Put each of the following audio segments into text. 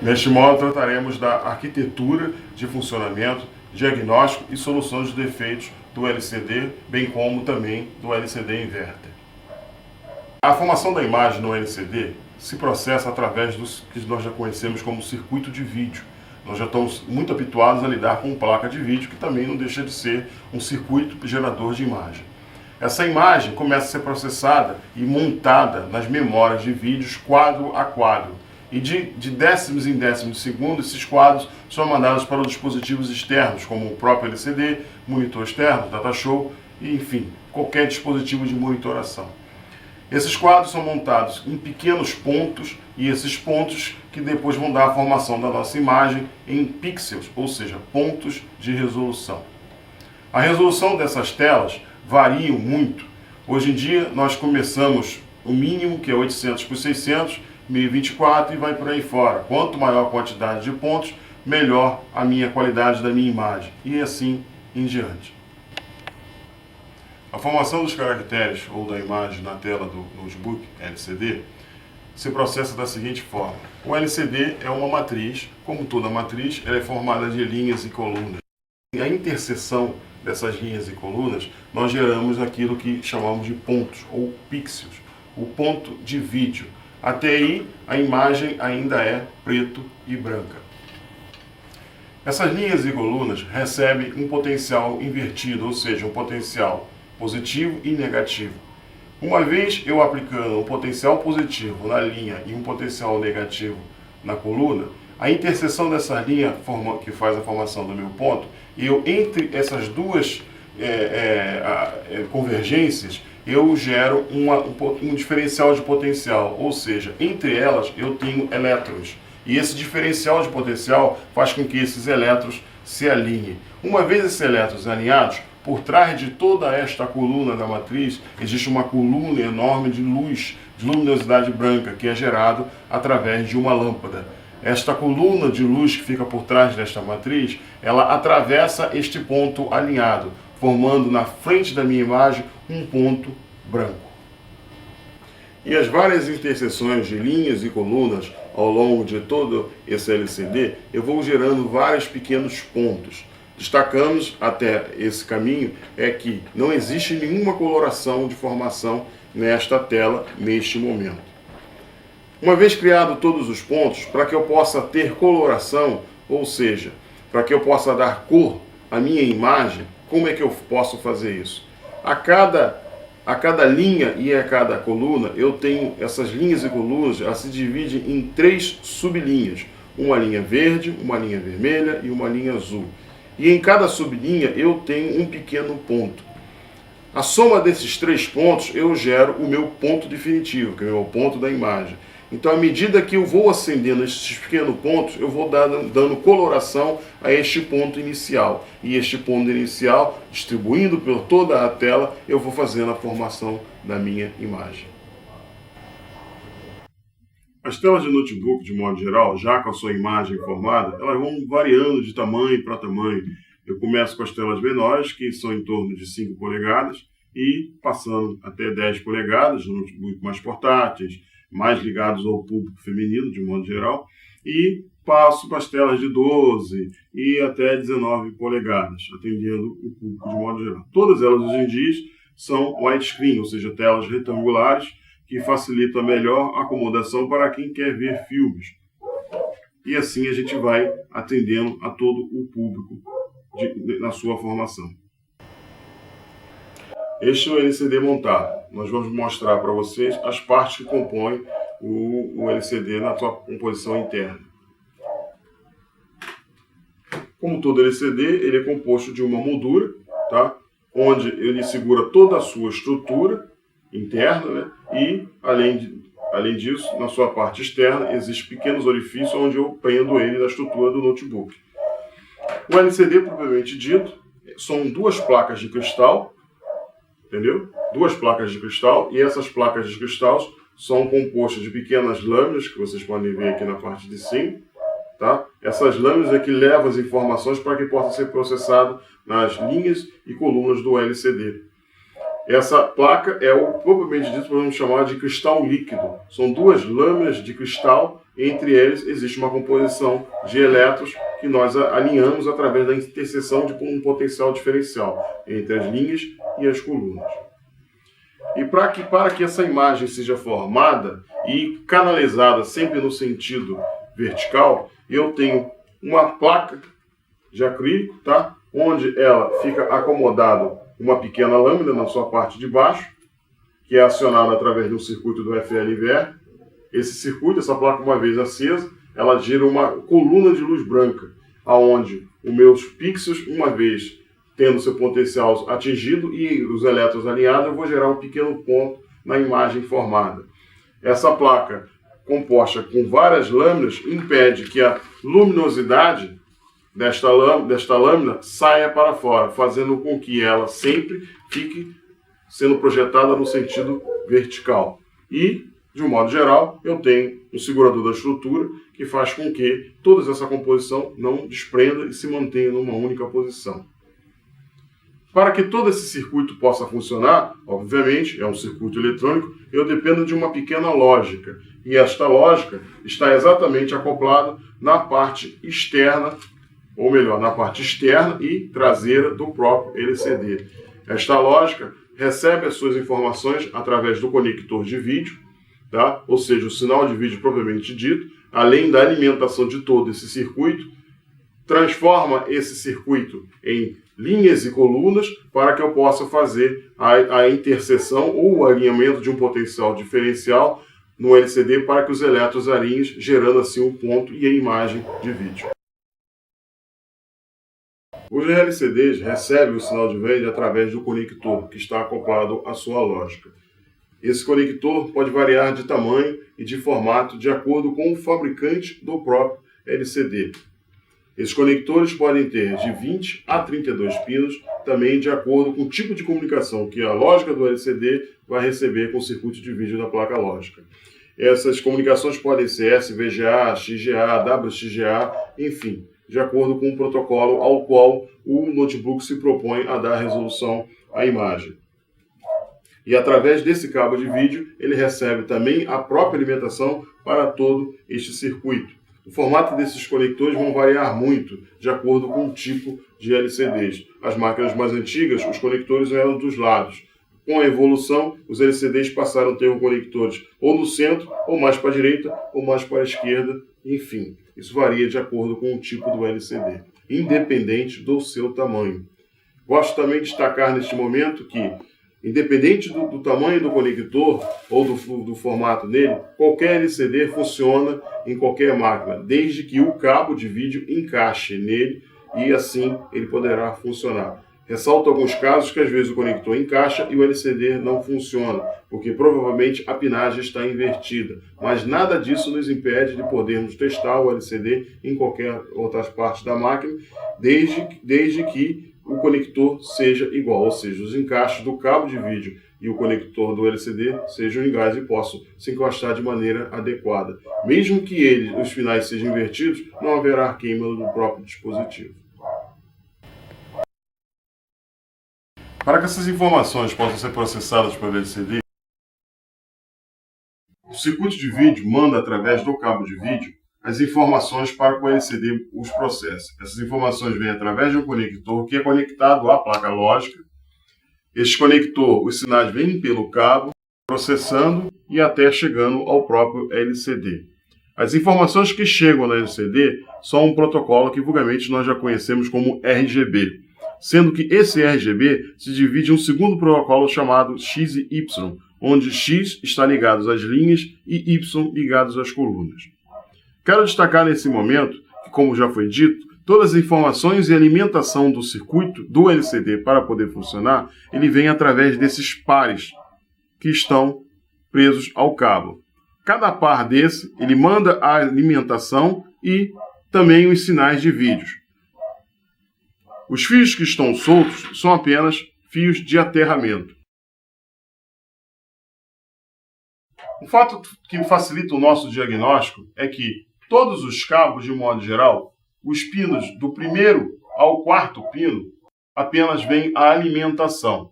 Neste modo, trataremos da arquitetura de funcionamento, diagnóstico e solução de defeitos do LCD, bem como também do LCD inverter. A formação da imagem no LCD se processa através dos que nós já conhecemos como circuito de vídeo. Nós já estamos muito habituados a lidar com placa de vídeo, que também não deixa de ser um circuito gerador de imagem. Essa imagem começa a ser processada e montada nas memórias de vídeos quadro a quadro. E de décimos em décimos de segundo, esses quadros são mandados para os dispositivos externos, como o próprio LCD, monitor externo, data show, e enfim, qualquer dispositivo de monitoração. Esses quadros são montados em pequenos pontos, e esses pontos que depois vão dar a formação da nossa imagem em pixels, ou seja, pontos de resolução. A resolução dessas telas varia muito. Hoje em dia nós começamos o mínimo, que é 800 por 600, 1024 e vai por aí fora. Quanto maior a quantidade de pontos, melhor a minha qualidade da minha imagem, e assim em diante. A formação dos caracteres ou da imagem na tela do notebook LCD se processa da seguinte forma. O LCD é uma matriz, como toda matriz, ela é formada de linhas e colunas. A interseção dessas linhas e colunas, nós geramos aquilo que chamamos de pontos ou pixels, o ponto de vídeo. Até aí, a imagem ainda é preto e branca. Essas linhas e colunas recebem um potencial invertido, ou seja, um potencial positivo e negativo. Uma vez eu aplicando um potencial positivo na linha e um potencial negativo na coluna, a interseção dessa linha que faz a formação do meu ponto, entre essas duas convergências, eu gero um diferencial de potencial, ou seja, entre elas eu tenho elétrons. E esse diferencial de potencial faz com que esses elétrons se alinhem. Uma vez esses elétrons alinhados, por trás de toda esta coluna da matriz, existe uma coluna enorme de luz, de luminosidade branca, que é gerado através de uma lâmpada. Esta coluna de luz que fica por trás desta matriz, ela atravessa este ponto alinhado, formando na frente da minha imagem um ponto branco. E as várias interseções de linhas e colunas ao longo de todo esse LCD, eu vou gerando vários pequenos pontos. Destacamos até esse caminho é que não existe nenhuma coloração de formação nesta tela, neste momento. Uma vez criado todos os pontos, para que eu possa ter coloração, ou seja, para que eu possa dar cor à minha imagem, como é que eu posso fazer isso? A cada linha e a cada coluna, eu tenho essas linhas e colunas, elas se dividem em 3 sublinhas. Uma linha verde, uma linha vermelha e uma linha azul. E em cada sublinha eu tenho um pequeno ponto. A soma desses 3 pontos eu gero o meu ponto definitivo, que é o meu ponto da imagem. Então, à medida que eu vou acendendo esses pequenos pontos, eu vou dando coloração a este ponto inicial. E este ponto inicial, distribuindo por toda a tela, eu vou fazendo a formação da minha imagem. As telas de notebook, de modo geral, já com a sua imagem formada, elas vão variando de tamanho para tamanho. Eu começo com as telas menores, que são em torno de 5 polegadas, e passando até 10 polegadas, no notebook mais portáteis, mais ligados ao público feminino, de modo geral, e passo para as telas de 12 e até 19 polegadas, atendendo o público de modo geral. Todas elas, hoje em dia, são widescreen, ou seja, telas retangulares, que facilita a melhor acomodação para quem quer ver filmes. E assim a gente vai atendendo a todo o público na sua formação. Este é o LCD montado. Nós vamos mostrar para vocês as partes que compõem o LCD na sua composição interna. Como todo LCD, ele é composto de uma moldura, tá? Onde ele segura toda a sua estrutura interna, né? E, além disso, na sua parte externa, existem pequenos orifícios onde eu prendo ele na estrutura do notebook. O LCD, propriamente dito, são 2 placas de cristal, entendeu? 2 placas de cristal, e essas placas de cristal são compostas de pequenas lâminas, que vocês podem ver aqui na parte de cima, tá? Essas lâminas é que levam as informações para que possa ser processado nas linhas e colunas do LCD. Essa placa é propriamente dito, podemos chamar de cristal líquido. São 2 lâminas de cristal Entre eles existe uma composição de elétrons que nós alinhamos através da interseção de um potencial diferencial entre as linhas e as colunas. E para que essa imagem seja formada e canalizada sempre no sentido vertical, eu tenho uma placa de acrílico, tá? Onde ela fica acomodada uma pequena lâmina na sua parte de baixo, que é acionada através de um circuito do FLVR. Esse circuito, essa placa, uma vez acesa, ela gera uma coluna de luz branca, aonde os meus pixels, uma vez tendo seu potencial atingido e os elétrons alinhados, eu vou gerar um pequeno ponto na imagem formada. Essa placa, composta com várias lâminas, impede que a luminosidade desta lâmina saia para fora, fazendo com que ela sempre fique sendo projetada no sentido vertical. E, de um modo geral, eu tenho um segurador da estrutura que faz com que toda essa composição não desprenda e se mantenha numa única posição. Para que todo esse circuito possa funcionar, obviamente, é um circuito eletrônico, eu dependo de uma pequena lógica. E esta lógica está exatamente acoplada na parte externa, ou melhor, na parte externa e traseira do próprio LCD. Esta lógica recebe as suas informações através do conector de vídeo, tá? Ou seja, o sinal de vídeo propriamente dito, além da alimentação de todo esse circuito, transforma esse circuito em linhas e colunas para que eu possa fazer a interseção ou o alinhamento de um potencial diferencial no LCD para que os elétrons alinhem, gerando assim um ponto e a imagem de vídeo. Os LCDs recebem o sinal de vídeo através do conector que está acoplado à sua lógica. Esse conector pode variar de tamanho e de formato de acordo com o fabricante do próprio LCD. Esses conectores podem ter de 20 a 32 pinos, também de acordo com o tipo de comunicação que a lógica do LCD vai receber com o circuito de vídeo da placa lógica. Essas comunicações podem ser SVGA, XGA, WXGA, enfim, de acordo com o protocolo ao qual o notebook se propõe a dar resolução à imagem. E através desse cabo de vídeo, ele recebe também a própria alimentação para todo este circuito. O formato desses conectores vão variar muito de acordo com o tipo de LCDs. As máquinas mais antigas, os conectores eram dos lados. Com a evolução, os LCDs passaram a ter conectores ou no centro, ou mais para a direita, ou mais para a esquerda, enfim. Isso varia de acordo com o tipo do LCD, independente do seu tamanho. Gosto também de destacar neste momento que, independente do tamanho do conector ou do formato dele, qualquer LCD funciona em qualquer máquina, desde que o cabo de vídeo encaixe nele e assim ele poderá funcionar. Ressalto alguns casos que às vezes o conector encaixa e o LCD não funciona, porque provavelmente a pinagem está invertida. Mas nada disso nos impede de podermos testar o LCD em qualquer outra parte da máquina, desde que o conector seja igual, ou seja, os encaixes do cabo de vídeo e o conector do LCD sejam iguais e possam se encostar de maneira adequada. Mesmo que os finais sejam invertidos, não haverá queima do próprio dispositivo. Para que essas informações possam ser processadas pelo LCD, o circuito de vídeo manda através do cabo de vídeo as informações para que o LCD os processe. Essas informações vêm através de um conector que é conectado à placa lógica. Este conector, os sinais vêm pelo cabo, processando e até chegando ao próprio LCD. As informações que chegam no LCD são um protocolo que vulgarmente nós já conhecemos como RGB, sendo que esse RGB se divide em um segundo protocolo chamado X e Y, onde X está ligado às linhas e Y ligados às colunas. Quero destacar nesse momento que, como já foi dito, todas as informações e alimentação do circuito do LCD para poder funcionar, ele vem através desses pares que estão presos ao cabo. Cada par desse, ele manda a alimentação e também os sinais de vídeos. Os fios que estão soltos são apenas fios de aterramento. O fato que facilita o nosso diagnóstico é que todos os cabos, de modo geral, os pinos do primeiro ao quarto pino, apenas vem a alimentação.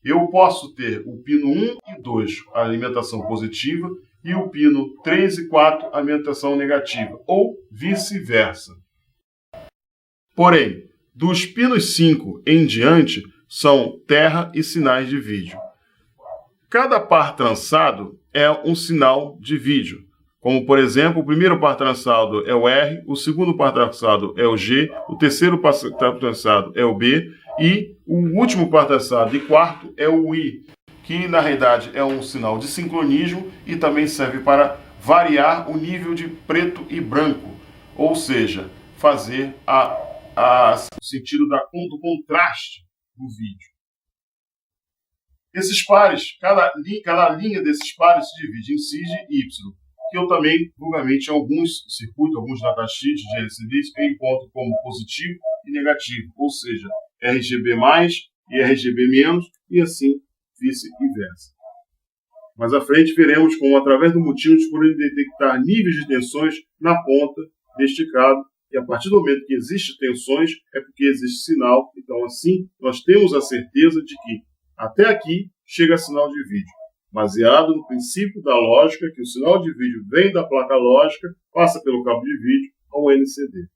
Eu posso ter o pino 1 e 2, a alimentação positiva, e o pino 3 e 4 alimentação negativa, ou vice-versa. Porém, dos pinos 5 em diante são terra e sinais de vídeo. Cada par trançado é um sinal de vídeo, como por exemplo, o primeiro par trançado é o R, o segundo par trançado é o G, o terceiro par trançado é o B e o último par trançado e quarto é o I, que na realidade é um sinal de sincronismo e também serve para variar o nível de preto e branco, ou seja, fazer o sentido do contraste do vídeo. Esses pares, cada linha desses pares se divide em Cis e Y, que eu também, vulgarmente, em alguns circuitos, alguns datasheets de LCDs, eu encontro como positivo e negativo, ou seja, RGB+, e RGB-, e assim vice-versa. Mais à frente veremos como, através do multímetro, podemos detectar níveis de tensões na ponta deste cabo, e a partir do momento que existem tensões, é porque existe sinal, então assim nós temos a certeza de que até aqui chega sinal de vídeo, baseado no princípio da lógica, que o sinal de vídeo vem da placa lógica, passa pelo cabo de vídeo ao LCD.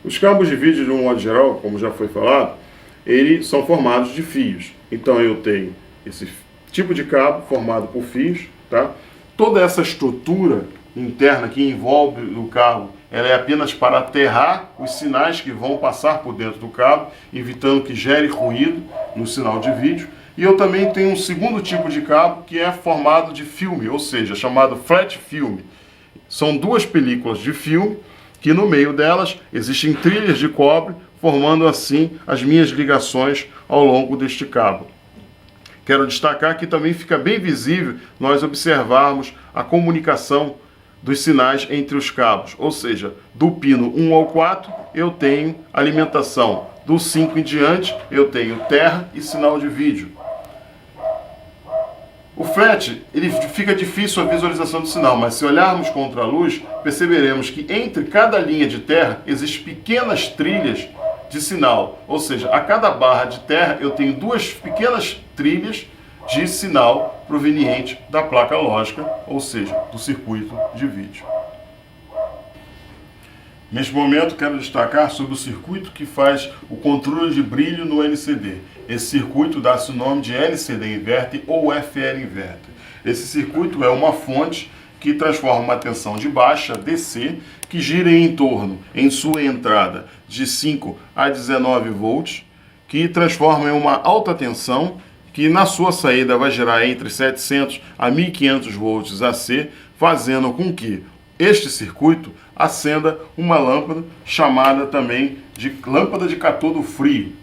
Os cabos de vídeo, de um modo geral, como já foi falado, eles são formados de fios. Então eu tenho esse tipo de cabo formado por fios, tá? Toda essa estrutura interna que envolve o cabo, ela é apenas para aterrar os sinais que vão passar por dentro do cabo, evitando que gere ruído no sinal de vídeo. E eu também tenho um segundo tipo de cabo que é formado de filme, ou seja, chamado flat film. São duas películas de filme que no meio delas existem trilhas de cobre, formando assim as minhas ligações ao longo deste cabo. Quero destacar que também fica bem visível nós observarmos a comunicação dos sinais entre os cabos, ou seja, do pino 1 ao 4 eu tenho alimentação, do 5 em diante eu tenho terra e sinal de vídeo. O flat, ele fica difícil a visualização do sinal, mas se olharmos contra a luz, perceberemos que entre cada linha de terra existem pequenas trilhas de sinal, ou seja, a cada barra de terra eu tenho duas pequenas trilhas de sinal proveniente da placa lógica, ou seja, do circuito de vídeo. Neste momento quero destacar sobre o circuito que faz o controle de brilho no LCD. Esse circuito dá-se o nome de LCD Inverter ou FL Inverter. Esse circuito é uma fonte que transforma uma tensão de baixa, DC, que gira em torno, em sua entrada, de 5 a 19 volts, que transforma em uma alta tensão, que na sua saída vai girar entre 700 a 1500 volts AC, fazendo com que este circuito acenda uma lâmpada chamada também de lâmpada de cátodo frio.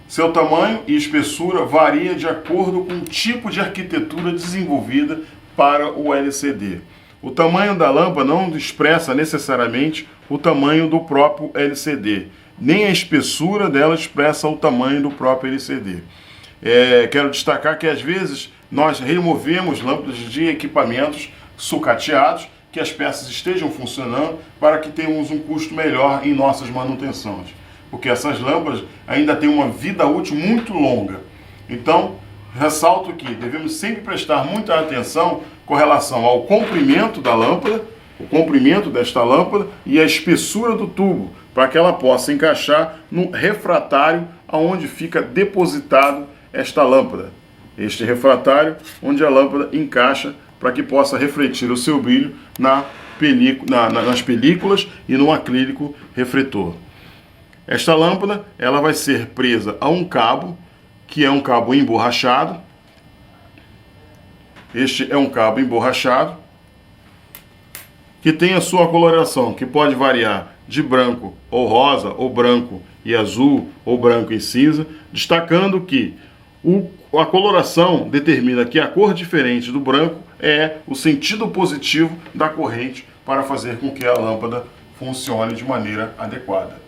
Seu tamanho e espessura varia de acordo com o tipo de arquitetura desenvolvida para o LCD. O tamanho da lâmpada não expressa necessariamente o tamanho do próprio LCD, nem a espessura dela expressa o tamanho do próprio LCD. Quero destacar que às vezes nós removemos lâmpadas de equipamentos sucateados, que as peças estejam funcionando para que tenhamos um custo melhor em nossas manutenções, porque essas lâmpadas ainda têm uma vida útil muito longa. Então, ressalto que devemos sempre prestar muita atenção com relação ao comprimento da lâmpada, o comprimento desta lâmpada e a espessura do tubo, para que ela possa encaixar no refratário onde fica depositado esta lâmpada. Este refratário onde a lâmpada encaixa para que possa refletir o seu brilho nas películas e no acrílico refletor. Esta lâmpada ela vai ser presa a um cabo, que é um cabo emborrachado. Este é um cabo emborrachado, que tem a sua coloração, que pode variar de branco ou rosa, ou branco e azul, ou branco e cinza, destacando que a coloração determina que a cor diferente do branco é o sentido positivo da corrente para fazer com que a lâmpada funcione de maneira adequada.